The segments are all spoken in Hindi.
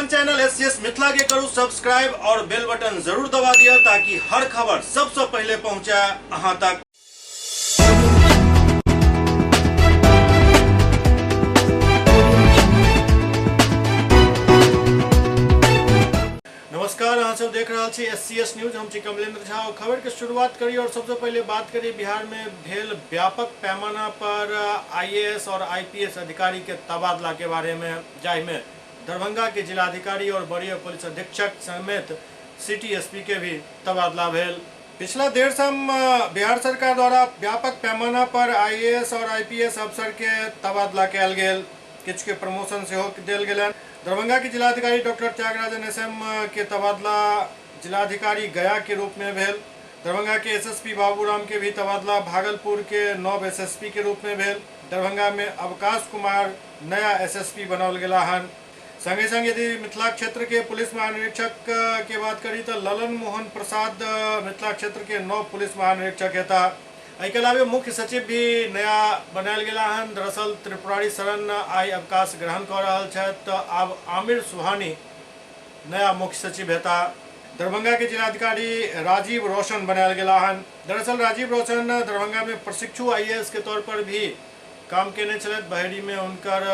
अपन चैनल एससीएस मिथिला के करू सब्सक्राइब और बेल बटन जरूर दबा दिया ताकि हर खबर सबसे पहले पहुंचे अहां तक। नमस्कार, अहाँ सब देख रहा छी एससीएस न्यूज। हम छी कमलेंद्र झा। खबर के शुरुआत करी और सबसे पहले बात करी बिहार में भेल व्यापक पैमाना पर आईएएस और आईपीएस अधिकारी के तबादला के बारे में, जाहि में दरभंगा के जिलाधिकारी और वरीय पुलिस अधीक्षक समेत सिटी एसपी के भी तबादला भेल। पिछला देर सम बिहार सरकार द्वारा व्यापक पैमाना पर आईएएस और आईपीएस अफसर के तबादला कयल गेल, किछ के प्रमोशन सेहो देल गेलनि। दरभंगा के जिलाधिकारी डॉक्टर त्यागराजन एसएम के तबादला जिलाधिकारी गया के रूप में भेल। दरभंगा के एसएसपी बाबूराम के भी तबादला भागलपुर के नव एसएसपी के रूप में भेल। दरभंगा में अवकाश कुमार नया एसएसपी बनाओल गेला हन। संगे संग यदि मिथिला क्षेत्र के पुलिस महानिरीक्षक के बात करी तो ललन मोहन प्रसाद मिथिला क्षेत्र के नव पुलिस महानिरीक्षक हेता। एहिके अलावे मुख्य सचिव भी नया बनायल गेला हन। दरअसल त्रिपुरारी शरण आई अवकाश ग्रहण कर रहल छथि, तो आब आमिर सुहानी नया मुख्य सचिव हेता। दरभंगा के जिलाधिकारी राजीव रोशन बनायल गेला हन। दरअसल राजीव रोशन दरभंगा में प्रशिक्षु आईएएस के तौर पर भी काम केने छलथि। बहेड़ी में उनकर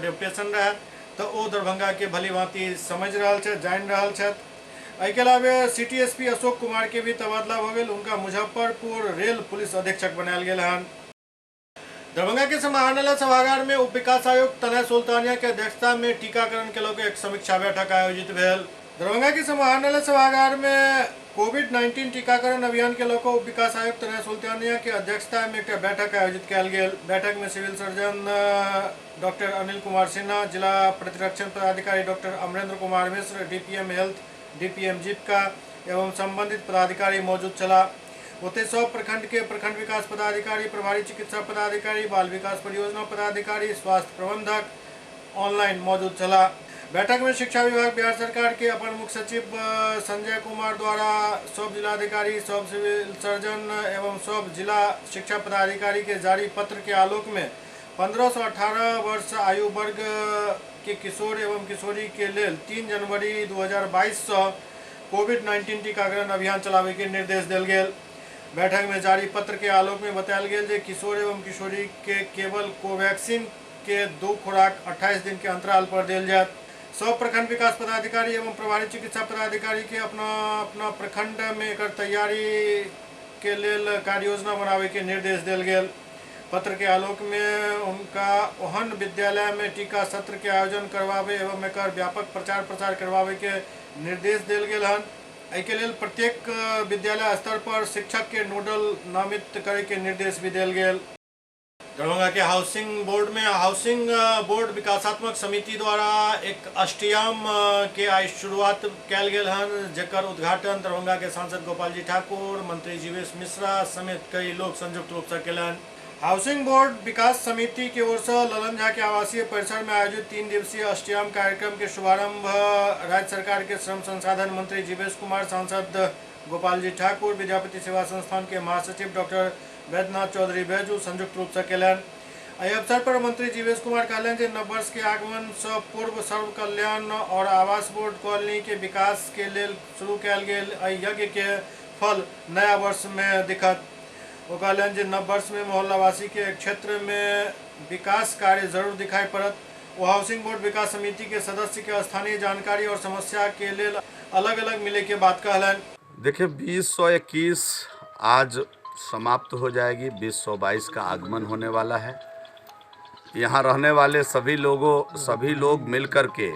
डेपुटेशन रहे, तो वो दरभंगा के भली भांति समझ रहल छथि, जान रहल छथि। एहिके अलावे सिटी एसपी अशोक कुमार के भी तबादला हो गेल। उनका मुजफ्फरपुर रेल पुलिस अधीक्षक बनायल गेल हन। दरभंगा के समाहरणालय सभागार में उप विकास आयुक्त तनय सुल्तानिया के अध्यक्षता में टीकाकरण के लऽ एक समीक्षा बैठक आयोजित भेल। दरभंगा के समाहरणालय सभागार में कोविड-19 टीकाकरण अभियान के लऽ उप विकास आयुक्त तनय सुल्तानिया के अध्यक्षता में एक बैठक आयोजित कयल गेल। बैठक में civil surgeon doctor Anil Kumar Sinha, जिला प्रतिरक्षण पदाधिकारी doctor Amrendra Kumar Mishra, DPM health, DPM Jeevika एवं संबंधित पदाधिकारी मौजूद छला। ओते सब प्रखंड के प्रखंड विकास पदाधिकारी, प्रभारी चिकित्सा पदाधिकारी, बाल विकास परियोजना पदाधिकारी, स्वास्थ्य प्रबंधक ऑनलाइन मौजूद छला। बैठक में शिक्षा विभाग बिहार सरकार के अपर मुख्य सचिव संजय कुमार द्वारा सब जिलाधिकारी, सब सिविल सर्जन एवं सब जिला शिक्षा पदाधिकारी के जारी पत्र के आलोक में 15 से 18 वर्ष आयु वर्ग के किशोर एवं किशोरी के लेल 3 जनवरी 2022 से कोविड-19 टीकाकरण अभियान चलावे के निर्देश देल गेल। बैठक में जारी पत्र के आलोक में बतायल गेल जे किशोर एवं किशोरी के केवल कोवैक्सीन के 2 खुराक 28 दिन के अंतराल पर देल जायत। सब प्रखंड विकास पदाधिकारी एवं प्रभारी चिकित्सा पदाधिकारी के अपना अपना प्रखंड में एकर तैयारी के लेल कार्य योजना बनावे के निर्देश देल गेल। पत्र के आलोक में उनका ओहन विद्यालय में टीका सत्र के आयोजन करवावे एवं एकर व्यापक प्रचार प्रसार करवावे के निर्देश देल गेल हन। एहिके लेल प्रत्येक विद्यालय स्तर पर शिक्षक के नोडल नामित करे के निर्देश भी देल गेल। दरभंगा के हाउसिंग बोर्ड में हाउसिंग बोर्ड विकासात्मक समिति द्वारा एक अष्टयाम के आज शुरुआत कयल गेल हन, जेकर उद्घाटन दरभंगा के सांसद गोपाल जी ठाकुर, मंत्री जीवेश मिश्रा समेत कई लोग संयुक्त रूप से केलन। हाउसिंग बोर्ड विकास समिति की ओर से ललन झा के आवासीय परिसर में आयोजित 3 दिवसीय अष्टयाम कार्यक्रम के शुभारंभ राज्य सरकार के श्रम संसाधन मंत्री जीवेश कुमार, सांसद गोपाल जी ठाकुर, विद्यापति सेवा संस्थान के महासचिव डॉक्टर वैद्यनाथ चौधरी बैजू संयुक्त रूप से केलन। एहि अवसर पर मंत्री जीवेश कुमार कहलन जे नव वर्ष के आगमन से पूर्व सर्व कल्याण और आवास बोर्ड कॉलोनी के विकास के लेल शुरू कयल गेल एहि यज्ञ के फल नया वर्ष में दिखत। वो कहलन जे नव वर्ष में मोहल्लावासी के क्षेत्र में विकास कार्य जरूर दिखाई पड़त। वो हाउसिंग बोर्ड विकास समिति के सदस्य के स्थानीय जानकारी और समस्या के लेल अलग अलग मिले के बात कहलन। देखिए 2021 आज समाप्त हो जाएगी, 2022 का आगमन होने वाला है। यहाँ रहने वाले सभी लोग मिल कर के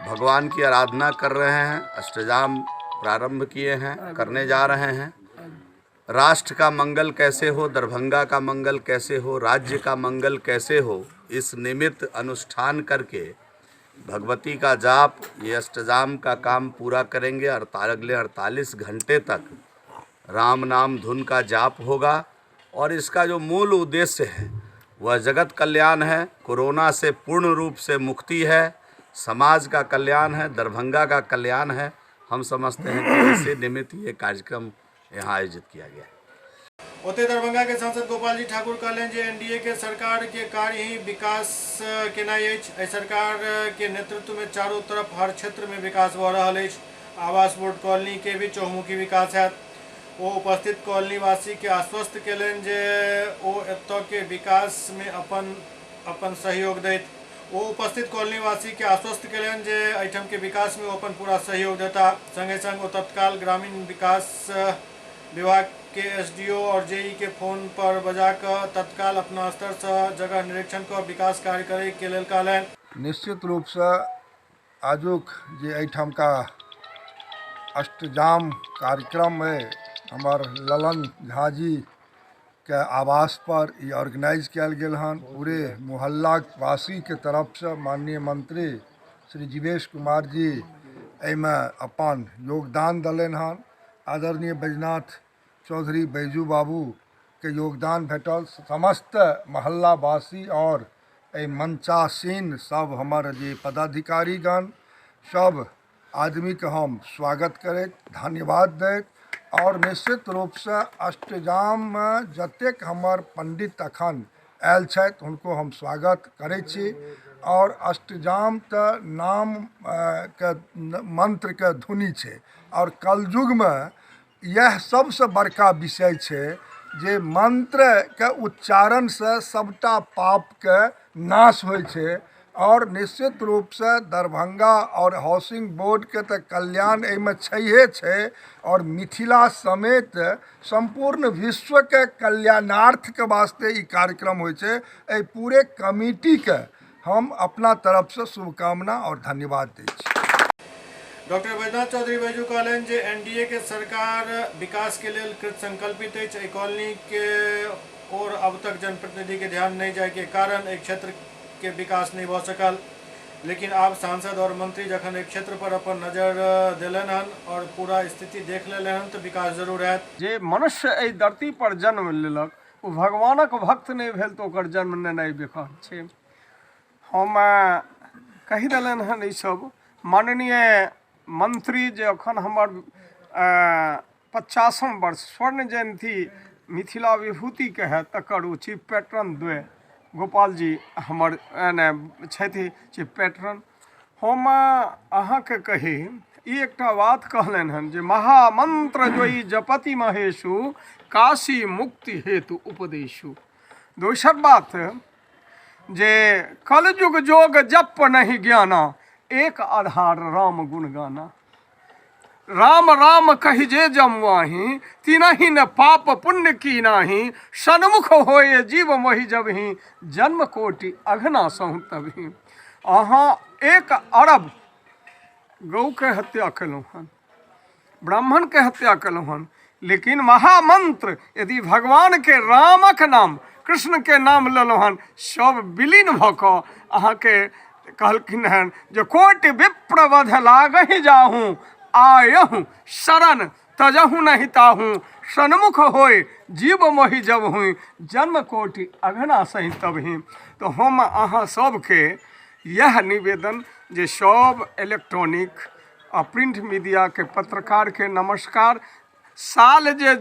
भगवान की आराधना कर रहे हैं, अष्टयाम प्रारंभ किए हैं, करने जा रहे हैं। राष्ट्र का मंगल कैसे हो, दरभंगा का मंगल कैसे हो, राज्य का मंगल कैसे हो, इस निमित्त अनुष्ठान करके भगवती का जाप, ये अष्टयाम का काम पूरा करेंगे। अगले 48 घंटे तक राम नाम धुन का जाप होगा और इसका जो मूल उद्देश्य है वह जगत कल्याण है, कोरोना से पूर्ण रूप से मुक्ति है, समाज का कल्याण है, दरभंगा का कल्याण है। हम समझते हैं कि इसी निमित्त ये कार्यक्रम यहाँ आयोजित किया गया है। ओते दरभंगा के सांसद गोपाल जी ठाकुर कहलें जे एनडीए के सरकार के कार्य ही विकास केनाई अछि। एहि सरकार के नेतृत्व में चारों तरफ हर क्षेत्र में विकास भ रहल अछि। आवास बोर्ड कॉलोनी के भी चहुमुखी विकास हैत। ओ उपस्थित कॉलोनी वासी के आश्वस्त केलनि जे ओ एतय के विकास में अपन सहयोग दैत। ओ उपस्थित कॉलोनी वासी के आश्वस्त केलनि जे एहिठाम के विकास में अपन पूरा सहयोग देता। संगे संग ओ तत्काल ग्रामीण विकास विभाग के एसडीओ और जेई के फोन पर बजाकर तत्काल अपना स्तर से जगह निरीक्षण कर विकास कार्य करे के लेल कहलनि। निश्चित रूप से आजुक जे एहिठाम का अष्टजाम कार्यक्रम में हमार ललन झा जी के आवास पर ये ऑर्गेनाइज किया गेल हन। पूरे मोहल्ला वासी के तरफ से माननीय मंत्री श्री जीवेश कुमार जी एहिमे अपन योगदान दलनि हन। आदरणीय बैजनाथ चौधरी बैजू बाबू के योगदान भेटल। समस्त मोहल्लावासी और मंचासीन सब हमार जे पदाधिकारीगण सब आदमी के हम स्वागत करैत धन्यवाद दैत और निश्चित रूप से अष्टजाम में जतेक हमर पंडित अखन आयल छथि हुनको हम स्वागत करै छी। और अष्टजाम तो नाम के मंत्र के धुनी छै और कलयुग में यह सबसे बड़का विषय छै जे मंत्र के उच्चारण से सबटा पाप के नाश होइ छै। और निश्चित रूप से दरभंगा और हाउसिंग बोर्ड के तो कल्याण एहिमे छैहे छै और मिथिला समेत संपूर्ण विश्व के कल्याणार्थ के वास्ते ई कार्यक्रम होइ छै। एहि पूरे कमिटी के हम अपना तरफ से शुभकामना और धन्यवाद दै छी। डॉक्टर बैजनाथ चौधरी बैजू कहलनि जे एनडीए के सरकार विकास के लेल कृत संकल्पित अछि। एहि कॉलोनी के और अब तक जनप्रतिनिधि के ध्यान नहीं जाए के कारण एक क्षेत्र के विकास नहीं भ सकल। लेकिन आब सांसद और मंत्री जखन एक क्षेत्र पर अपन नजर दिलन हन और पूरा स्थिति देख लेलन हन तो विकास जरूर हैत। जे मनुष्य एहि धरती पर जन्म लेलक ओ भगवानक भक्त नहीं भेल तो ओकर जन्म नेनाइ बेकार छै। हम कहि देलन हन ई सब माननीय मंत्री जे अखन हमर 50वां वर्ष स्वर्ण जयंती मिथिला विभूति के है तकर ओ चीफ पैट्रन द्वय गोपाल जी हमर छथि चीफ पैट्रन। हम अहाँके कही ई एकटा बात कहलनि हन जे महामंत्र जोई जपति महेशु काशी मुक्ति हेतु उपदेशु। दोसर बात जे कलयुग जोग जप नहीं ज्ञाना एक आधार राम गुण गाना। राम राम कहि जे जमुआही तिनहि न पाप पुण्य की नाही। सन्मुख होए जीव मोहि जबहि जन्म कोटि अघना सहु तबहि। अहाँ 1 अरब गौ के हत्या कलहुँ हन, ब्राह्मण के हत्या कलहुँ हन, लेकिन महामंत्र यदि भगवान के रामक नाम कृष्ण के नाम लेलहुँ हन सब विलीन भ कऽ अहाँके कहलखिन हन जे कोटि विप्र वध लागहि जाहूँ आयहूँ शरण तजहूँ नहीं ताहूँ। सन्मुख होय जीव मोहि जब हुई जन्म कोटि अघना सही तबहि। तो हम अहाँ सबके यह निवेदन जे सब इलेक्ट्रॉनिक आ प्रिंट मीडिया के पत्रकार के नमस्कार। साल जे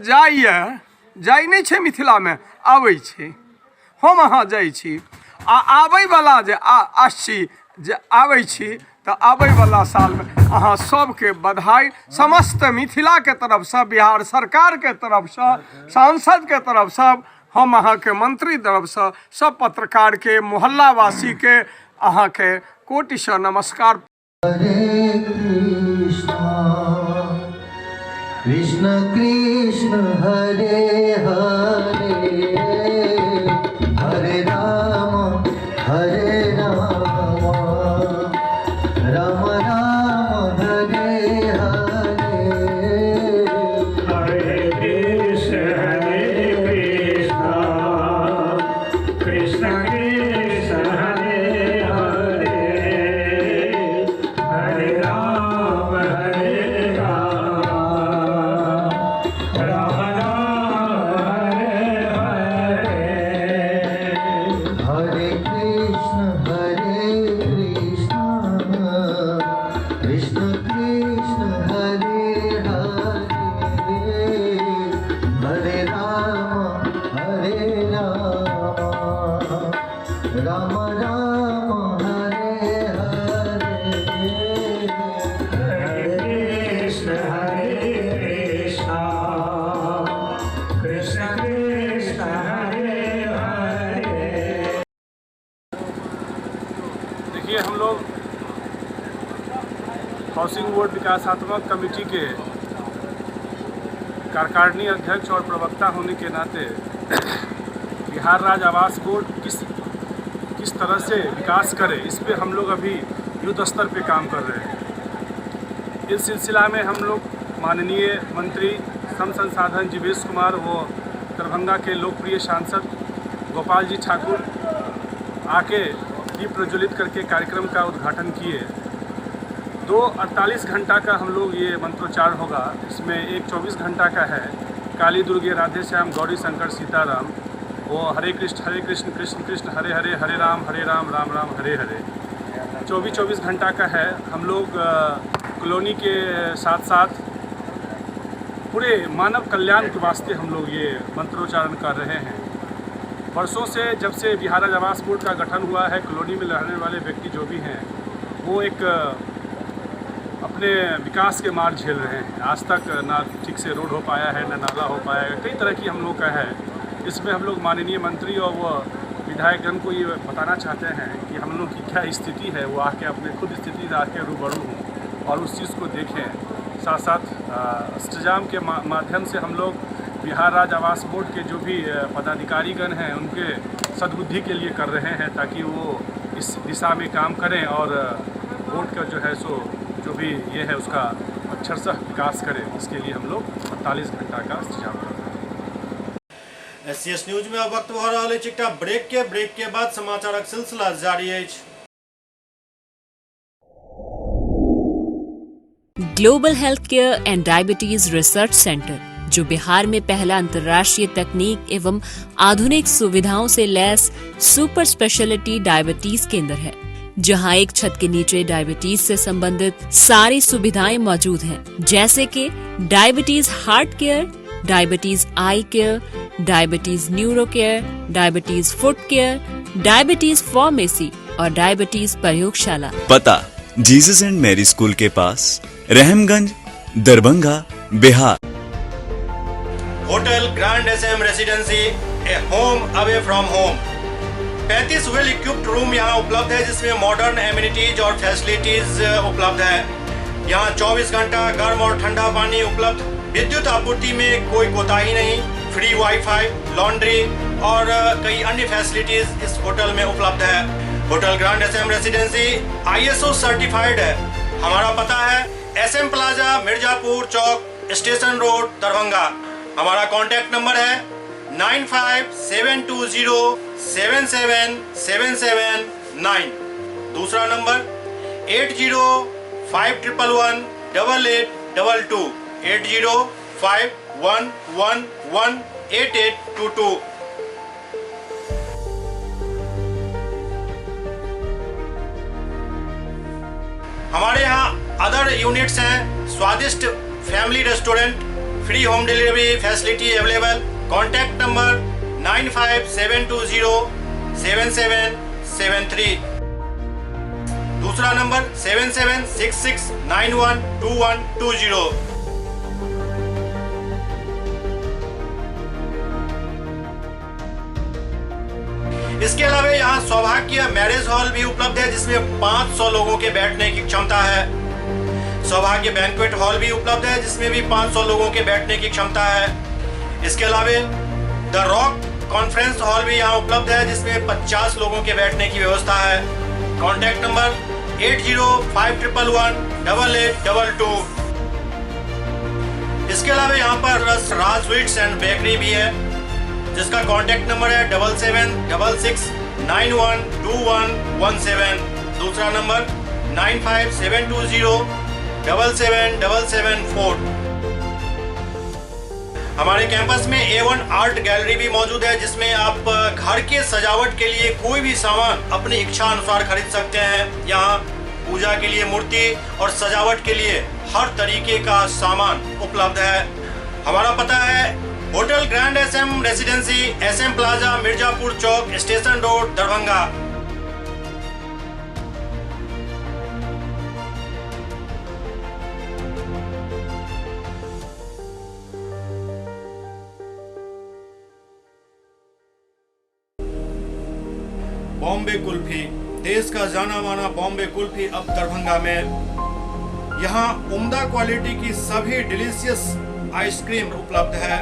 जाय नहीं छै मिथिला में आबै छै, हम अहाँ जाइ छी आ आबै वाला जे आसी जे आबै छी तो आबै वाला साल में अहाँ सबके बधाई समस्त मिथिला के तरफ से, बिहार सरकार के तरफ से, सांसद के तरफ से, हम अहाँ के मंत्री तरफ से, सब पत्रकार के मोहल्ला वासी के अहाँ के कोटि से नमस्कार। हरे कृष्ण कृष्ण हरे हरे हरे राम राम राम हरे हरे हरे कृष्ण कृष्ण कृष्ण हरे हरे हरे राम राम राम हरे हाउसिंग बोर्ड विकासात्मक कमेटी के कार्यकारिणी अध्यक्ष और प्रवक्ता होने के नाते बिहार राज्य आवास बोर्ड किस तरह से विकास करे, इस पे हम लोग अभी युद्ध स्तर पे काम कर रहे हैं। इस सिलसिला में हम लोग माननीय मंत्री श्रम संसाधन जीवेश कुमार व दरभंगा के लोकप्रिय सांसद गोपाल जी ठाकुर आके दीप प्रज्वलित करके कार्यक्रम का उद्घाटन किए। 48 घंटा का हम लोग ये मंत्रोच्चार होगा। इसमें एक 24 घंटा का है काली दुर्गे राधे श्याम गौरी शंकर सीताराम, वो हरे कृष्ण कृष्ण कृष्ण हरे हरे, हरे राम राम राम हरे हरे। 24 घंटा का है। हम लोग कॉलोनी के साथ साथ पूरे मानव कल्याण के वास्ते हम लोग ये मंत्रोच्चारण कर रहे हैं। वर्षों से जब से बिहार राज्य आवास बोर्ड का गठन हुआ है, कॉलोनी में रहने वाले व्यक्ति जो भी हैं वो एक अपने विकास के मार्ग झेल रहे हैं। आज तक ना ठीक से रोड हो पाया है, ना नाला हो पाया है, कई तरह की हम लोग का है। इसमें हम लोग माननीय मंत्री और वो विधायकगण को ये बताना चाहते हैं कि हम लोग की क्या स्थिति है, वो आके अपने खुद स्थिति से आके रूबरू हों और उस चीज़ को देखें। साथ साथ अष्टजाम के माध्यम से हम लोग बिहार राज्य आवास बोर्ड के जो भी पदाधिकारीगण हैं उनके सद्बुद्धि के लिए कर रहे हैं, ताकि वो इस दिशा में काम करें और बोर्ड का जो है सो जो भी ये है उसका अक्षरशः विकास करें। इसके लिए हम लोग 48 घंटा का इंतजाम कर रहे हैं। SCS न्यूज में अब वक्त हो रहा है चिट्टा ब्रेक के बाद समाचारक सिलसिला जारी है। Global health care and diabetes research centre, जो बिहार में पहला अंतर्राष्ट्रीय तकनीक एवं आधुनिक सुविधाओं से लैस सुपर स्पेशलिटी डायबिटीज केंद्र है, जहां एक छत के नीचे डायबिटीज से संबंधित सारी सुविधाएं मौजूद हैं, जैसे कि diabetes heart care, diabetes eye care, diabetes neuro care, diabetes foot care, diabetes pharmacy और डायबिटीज प्रयोगशाला। पता जीसस एंड मैरी स्कूल के पास, Rahamganj, Darbhanga, Bihar. Hotel grand SM residency, a home away from home. 35 well equipped room यहाँ उपलब्ध है, जिसमें मॉडर्न एमिनिटीज और फैसिलिटीज उपलब्ध है। यहाँ 24 घंटा गर्म और ठंडा पानी उपलब्ध। विद्युत आपूर्ति में कोई कोताही नहीं। फ्री वाईफाई, लॉन्ड्री और कई अन्य फैसिलिटीज इस होटल में उपलब्ध है। Hotel grand SM residency ISO certified है। हमारा पता है SM plaza, Mirzapur chowk, station road, Darbhanga. हमारा कॉन्टैक्ट नंबर है 9572077779। दूसरा नंबर 8051118822, 8051118822। हमारे यहाँ अदर यूनिट्स हैं। स्वादिष्ट family restaurant, free home delivery facility available. Contact number 9572077773। दूसरा नंबर 7766912120। इसके अलावा यहाँ सौभाग्य मैरिज हॉल भी उपलब्ध है, जिसमें 500 लोगों के बैठने की क्षमता है। सौभाग्य बैंक्वेट हॉल भी उपलब्ध है, जिसमें भी 500 लोगों के बैठने की क्षमता है। इसके अलावा द रॉक कॉन्फ्रेंस हॉल भी यहाँ उपलब्ध है, जिसमें 50 लोगों के बैठने की व्यवस्था है। Contact number 8051118822। इसके अलावा यहाँ पर राज स्वीट्स एंड बेकरी भी है, जिसका कॉन्टैक्ट नंबर है 7766912117। दूसरा नंबर 9572077774। हमारे कैंपस में A1 आर्ट गैलरी भी मौजूद है, जिसमें आप घर के सजावट के लिए कोई भी सामान अपनी इच्छा अनुसार खरीद सकते हैं। यहाँ पूजा के लिए मूर्ति और सजावट के लिए हर तरीके का सामान उपलब्ध है। हमारा पता है hotel grand SM residency, SM plaza, Mirzapur chowk, station road, Darbhanga. Bombay kulfi, देश का जाना माना बॉम्बे कुल्फी अब दरभंगा में। यहाँ उम्दा क्वालिटी की सभी डिलीशियस आइसक्रीम उपलब्ध है।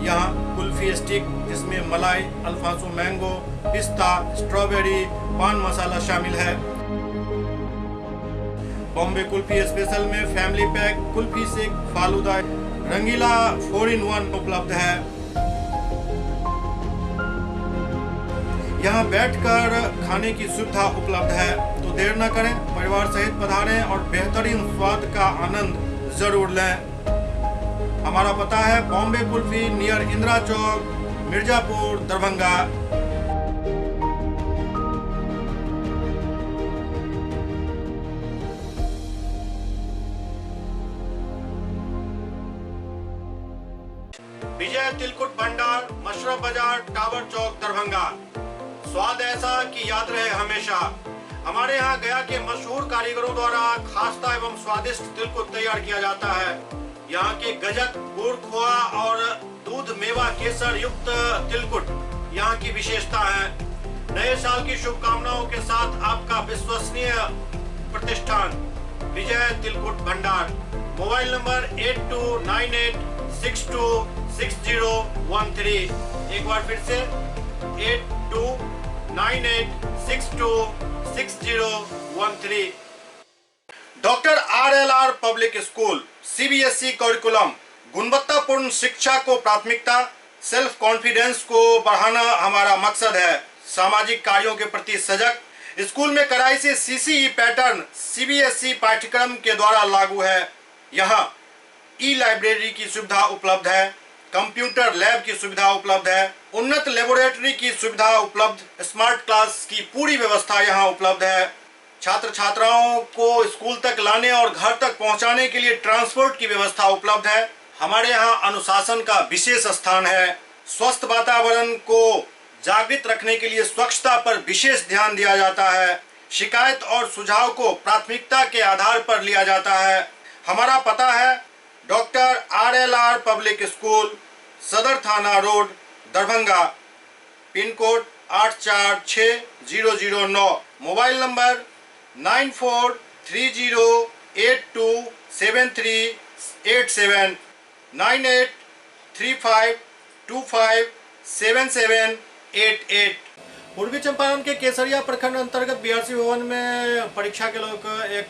यहाँ कुल्फी स्टिक जिसमें मलाई, अल्फांसो मैंगो, पिस्ता, स्ट्रॉबेरी, पान मसाला शामिल है। बॉम्बे कुल्फी स्पेशल में family pack, kulfi shake, falooda, Rangeela 4-in-1 उपलब्ध है। यहाँ बैठकर खाने की सुविधा उपलब्ध है, तो देर न करें, परिवार सहित पधारें और बेहतरीन स्वाद का आनंद जरूर लें। हमारा पता है बॉम्बे कुल्फी नियर इंदिरा चौक, मिर्जापुर, दरभंगा। विजय तिलकुट भंडार, मशरफ बाजार, टावर चौक, दरभंगा। स्वाद ऐसा कि याद रहे हमेशा। हमारे यहाँ गया के मशहूर कारीगरों द्वारा खास्ता एवं स्वादिष्ट तिलकुट तैयार किया जाता है। यहाँ के गजक, गुड़, खोआ और दूध मेवा केसर युक्त तिलकुट यहाँ की विशेषता है। नए साल की शुभकामनाओं के साथ आपका विश्वसनीय प्रतिष्ठान विजय तिलकुट भंडार। Mobile number 8298626013। एक बार फिर से 8298626013। Doctor RLR public school CBSE curriculum, गुणवत्तापूर्ण शिक्षा को प्राथमिकता, सेल्फ कॉन्फिडेंस को बढ़ाना हमारा मकसद है। सामाजिक कार्यों के प्रति सजग। स्कूल में कड़ाई से CCE पैटर्न CBSE पाठ्यक्रम के द्वारा लागू है। यहाँ ई-लाइब्रेरी की सुविधा उपलब्ध है, कंप्यूटर लैब की सुविधा उपलब्ध है, उन्नत लेबोरेटरी की सुविधा उपलब्ध, स्मार्ट क्लास की पूरी व्यवस्था यहाँ उपलब्ध है। छात्र छात्राओं को स्कूल तक लाने और घर तक पहुंचाने के लिए ट्रांसपोर्ट की व्यवस्था उपलब्ध है। हमारे यहाँ अनुशासन का विशेष स्थान है। स्वस्थ वातावरण को जागृत रखने के लिए स्वच्छता पर विशेष ध्यान दिया जाता है। शिकायत और सुझाव को प्राथमिकता के आधार पर लिया जाता है। हमारा पता है डॉक्टर RLR पब्लिक स्कूल, सदर थाना road, Darbhanga. Pin code 846009। Mobile number 9430827387, 9835257788। पूर्वी चंपारण के केसरिया प्रखंड अंतर्गत BRC भवन में परीक्षा के लेकर एक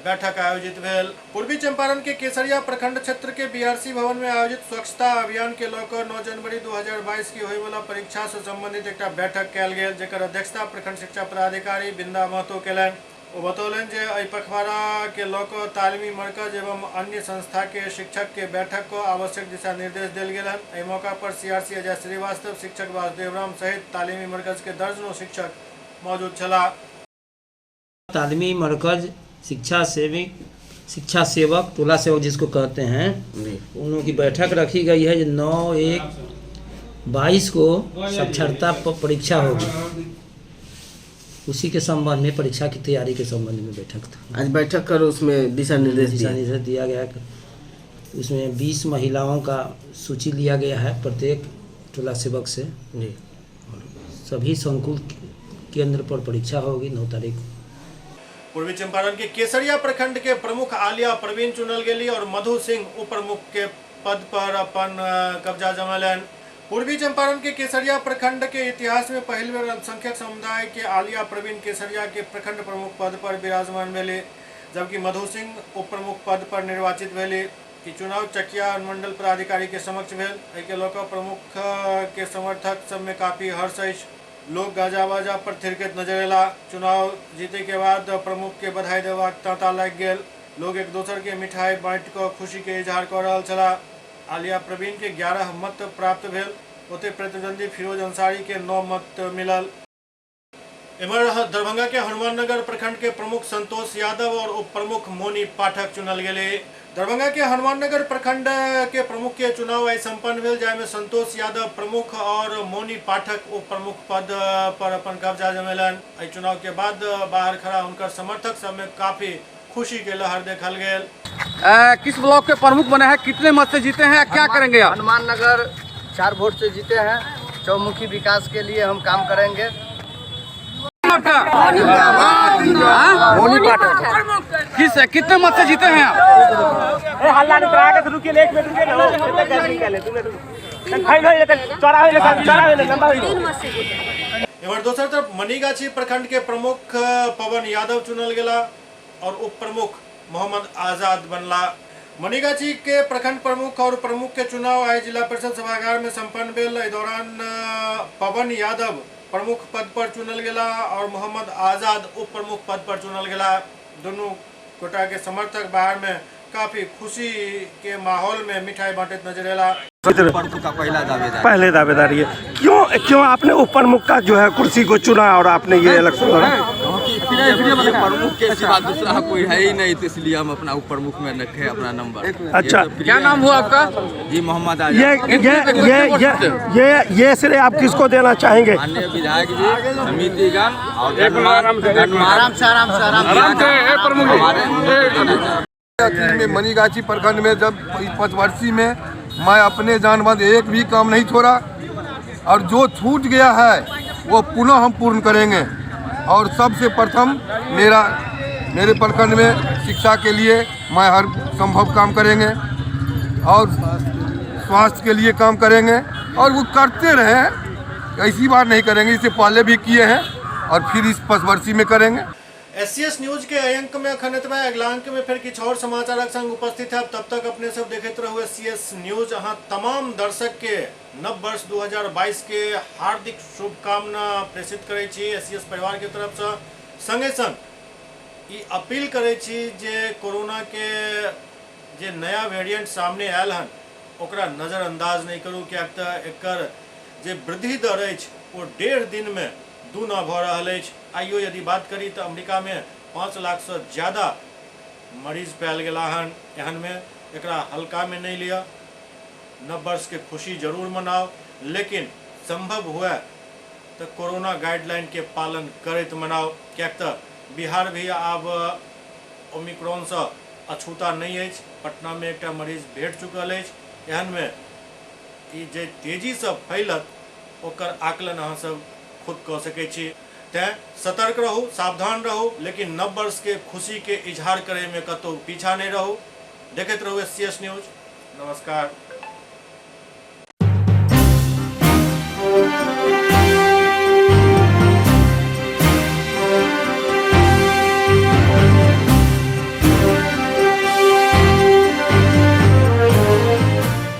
बैठक आयोजित भेल। पूर्वी चंपारण के केसरिया प्रखंड क्षेत्र के BRC भवन में आयोजित स्वच्छता अभियान के लेकर 9 जनवरी 2022 की होने वाला परीक्षा से संबंधित एक बैठक कल गेल, जेकर अध्यक्षता प्रखंड शिक्षा पदाधिकारी बिंदा महतो केलन। वो बतौलन जे एहि पखवाड़ा के लेकर तालीमी मरकज एवं अन्य संस्था के शिक्षक के बैठक को आवश्यक दिशा निर्देश दिल गेलन। एहि मौका पर CRC अजय श्रीवास्तव, शिक्षक वासुदेव राम सहित तालीमी मरकज के दर्जनों शिक्षक मौजूद छला। तालीमी मरकज शिक्षा सेवक टोला सेवक जिसको कहते हैं, उन लोगों की बैठक रखी गई है। 9/1/22 को साक्षरता परीक्षा होगी, उसी के संबंध में परीक्षा की तैयारी के संबंध में बैठक था। आज बैठक कर उसमें दिशा निर्देश दिया गया। उसमें 20 महिलाओं का सूची लिया गया है प्रत्येक टोला सेवक से जी। सभी संकुल केंद्र पर परीक्षा होगी 9 तारीख को। पूर्वी चंपारण के केसरिया प्रखंड के प्रमुख आलिया प्रवीण चुनल गेली और मधु सिंह उप प्रमुख के पद पर अपन कब्जा जमैलन। पूर्वी चंपारण के केसरिया प्रखंड के इतिहास में पहली बार अल्पसंख्यक समुदाय के आलिया प्रवीण केसरिया के प्रखंड प्रमुख पद पर विराजमान भेले, जबकि मधु सिंह उप प्रमुख पद पर निर्वाचित भेले। ई चुनाव चकिया अनुमंडल पदाधिकारी के समक्ष भेल। एके लोक प्रमुख के समर्थक सब में काफी हर्ष अछि। लोग गाजा बाजा पर थिरकैत नजर अयला। चुनाव जीते के बाद प्रमुख के बधाई देबाक तांता लागि गेल। लोग एक दोसर के मिठाई बाँटि कऽ खुशी के इजहार कऽ रहल छलाह। आलिया प्रवीण के 11 मत प्राप्त भेल, ओते प्रतिद्वंदी फिरोज अंसारी के 9 मत मिलल। इमर दरभंगा के हनुमान नगर प्रखंड के प्रमुख संतोष यादव और उप प्रमुख मोनी पाठक चुनल गेले। दरभंगा के हनुमान नगर प्रखंड के प्रमुख के चुनाव आई संपन्न भेल, जाहिमे संतोष यादव प्रमुख और मोनी पाठक उप प्रमुख पद पर अपन कब्जा जमेलन। एहि चुनाव के बाद बाहर खड़ा उनकर समर्थक सब में काफी खुशी के लहर देखल गेल। किस ब्लॉक के प्रमुख बने हैं, कितने मत से जीते हैं, क्या करेंगे आप? हनुमान नगर 4 वोट से जीते हैं। चौमुखी विकास के लिए हम काम करेंगे। आपका 2024 है, कितने मत से जीते हैं आप? एवं दोसर तरफ मनीगाछी प्रखंड के प्रमुख पवन यादव चुनल गेला और उप प्रमुख मोहम्मद आजाद बनला। मनीगाछी के प्रखंड प्रमुख और प्रमुख के चुनाव आज जिला परिषद सभागार में संपन्न भेल। इस दौरान पवन यादव प्रमुख पद पर चुनल गेला और मोहम्मद आजाद उप प्रमुख पद पर चुनल गेला। दोनों गोटा के समर्थक बाहर में काफी खुशी के माहौल में मिठाई बांटते नजर आला। पहले दावेदार ये क्यों आपने उप प्रमुख का जो है कुर्सी को चुना और आपने ये इलेक्शन लड़ा? प्रमुख के सिवा दूसरा कोई है ही नहीं, तो इसलिए हम अपना उप प्रमुख में रखे अपना नंबर। अच्छा, क्या नाम हुआ आपका? जी मोहम्मद आजाद। ये श्रेय आप किसको देना चाहेंगे? माननीय विधायक जी, समितिगण और में मनीगाछी प्रखंड में जब 5 वर्षीय में मैं अपने जानबूझ एक भी काम नहीं छोड़ा और जो छूट गया है वो पुनः हम पूर्ण करेंगे। और सबसे प्रथम मेरे प्रखंड में शिक्षा के लिए मैं हर संभव काम करेंगे और स्वास्थ्य के लिए काम करेंगे और वो करते रहे, ऐसी बार नहीं करेंगे, इससे पहले भी किए हैं और फिर इस 5 वर्षीय में करेंगे। SCS न्यूज के अंक में खनित में अगला अंक में फिर किछ और समाचार संग उपस्थित है। तब तक अपने सब देखते रहो SCS न्यूज। अहाँ तमाम दर्शक के नव वर्ष 2022 के हार्दिक शुभकामना प्रेषित करे छी SCS परिवार के तरफ से। संगे संग ई अपील करे छी जे कोरोना के जे नया वेरिएंट सामने आयल हन ओकरा नजरअंदाज नहीं करू, क्या एकर जे वृद्धि दर अछि वो 1.5 दिन में दूना भ रहल अछि। आइयो यदि बात करी तो अमेरिका में 5 लाख से ज्यादा मरीज पायल गेला हन। एहन में एकरा हल्का में नहीं लिया। नव वर्ष के खुशी जरूर मनाओ, लेकिन संभव हुए तो कोरोना गाइडलाइन के पालन करते मनाओ। क्या बिहार भी अब ओमिक्रॉन से अछूता नहीं है। पटना में एक मरीज भेट चुकल है। एहन में ई जे तेजी से फैलत ओकर आकलन अहाँ सब खुद कह सके छी। तैं सतर्क रहू, सावधान रहू, लेकिन नव वर्ष के खुशी के इजहार करे में कतौ पीछा नहीं रहू। देखते रहू SCS न्यूज। नमस्कार।